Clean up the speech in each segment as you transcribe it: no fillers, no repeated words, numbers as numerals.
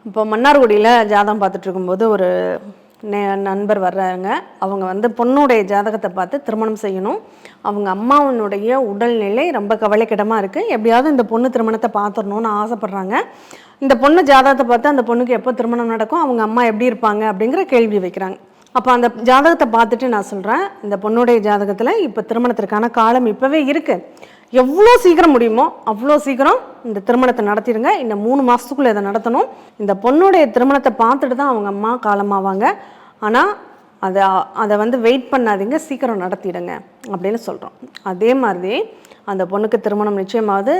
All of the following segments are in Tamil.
இப்போ மன்னார்குடியில் ஜாதகம் பார்த்துட்டு இருக்கும்போது ஒரு நண்பர் வர்றாங்க. அவங்க வந்து பொண்ணுடைய ஜாதகத்தை பார்த்து திருமணம் செய்யணும். அவங்க அம்மாவனுடைய உடல்நிலை ரொம்ப கவலைக்கிடமாக இருக்குது. எப்படியாவது இந்த பொண்ணு திருமணத்தை பார்த்துடணுன்னு ஆசைப்பட்றாங்க. இந்த பொண்ணு ஜாதகத்தை பார்த்து அந்த பொண்ணுக்கு எப்போ திருமணம் நடக்கும், அவங்க அம்மா எப்படி இருப்பாங்க அப்படிங்கிற கேள்வி வைக்கிறாங்க. அப்போ அந்த ஜாதகத்தை பார்த்துட்டு நான் சொல்கிறேன், இந்த பொண்ணுடைய ஜாதகத்தில் இப்போ திருமணத்திற்கான காலம் இப்போவே இருக்குது. எவ்வளோ சீக்கிரம் முடியுமோ அவ்வளோ சீக்கிரம் இந்த திருமணத்தை நடத்திடுங்க. இந்த 3 மாதத்துக்குள்ளே இதை நடத்தணும். இந்த பொண்ணுடைய திருமணத்தை பார்த்துட்டு தான் அவங்க அம்மா காலமாவாங்க. ஆனால் அதை வந்து வெயிட் பண்ணாதீங்க, சீக்கிரம் நடத்திடுங்க அப்படின்னு சொல்கிறோம். அதே மாதிரி அந்த பொண்ணுக்கு திருமணம் நிச்சயமாவது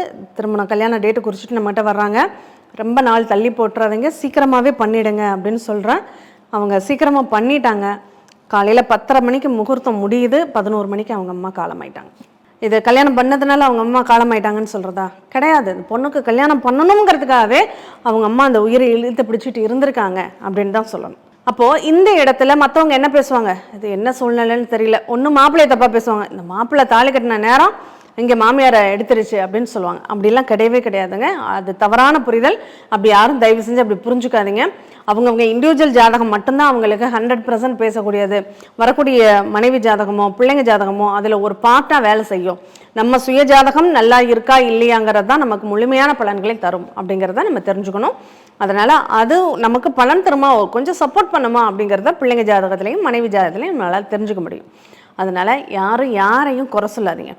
கல்யாண டேட்டு குறிச்சிட்டு நம்மகிட்ட வர்றாங்க. ரொம்ப நாள் தள்ளி போட்டுறாதீங்க, சீக்கிரமாகவே பண்ணிவிடுங்க அப்படின்னு சொல்கிறேன். அவங்க சீக்கிரமாக பண்ணிட்டாங்க. காலையில் 10:30 மணிக்கு முகூர்த்தம் முடியுது, 11 மணிக்கு அவங்க அம்மா காலமாயிட்டாங்க. இது கல்யாணம் பண்ணதுனால அவங்க அம்மா காலமாயிட்டாங்கன்னு சொல்கிறதா? கிடையாது. இந்த பொண்ணுக்கு கல்யாணம் பண்ணணுங்கிறதுக்காகவே அவங்க அம்மா அந்த உயிரை இழுத்து பிடிச்சிட்டு இருந்திருக்காங்க அப்படின்னு தான் சொல்லணும். அப்போது இந்த இடத்துல மற்றவங்க என்ன பேசுவாங்க, இது என்ன சூழ்நிலைன்னு தெரியல, ஒன்று மாப்பிள்ளையை தப்பாக பேசுவாங்க, இந்த மாப்பிள்ளை தாலி கட்டின நேரம் இங்கே மாமியாரை எடுத்துருச்சு அப்படின்னு சொல்லுவாங்க. அப்படிலாம் கிடையவே கிடையாதுங்க. அது தவறான புரிதல். அப்படி யாரும் தயவு செஞ்சு அப்படி புரிஞ்சுக்காதீங்க. அவங்கவுங்க இண்டிவிஜுவல் ஜாதகம் மட்டும்தான் அவங்களுக்கு 100% பேசக்கூடியது. வரக்கூடிய மனைவி ஜாதகமோ பிள்ளைங்க ஜாதகமோ அதில் ஒரு பார்ட்டாக வேலை செய்யும். நம்ம சுய ஜாதகம் நல்லா இருக்கா இல்லையாங்கிறது தான் நமக்கு முழுமையான பலன்களை தரும் அப்படிங்கிறத நம்ம தெரிஞ்சுக்கணும். அதனால் அது நமக்கு பலன் தருமா, கொஞ்சம் சப்போர்ட் பண்ணுமா அப்படிங்கிறத பிள்ளைங்க ஜாதகத்துலேயும் மனைவி ஜாதகத்துலேயும் நம்மளால் தெரிஞ்சுக்க முடியும். அதனால் யாரும் யாரையும் குறை சொல்லாதீங்க.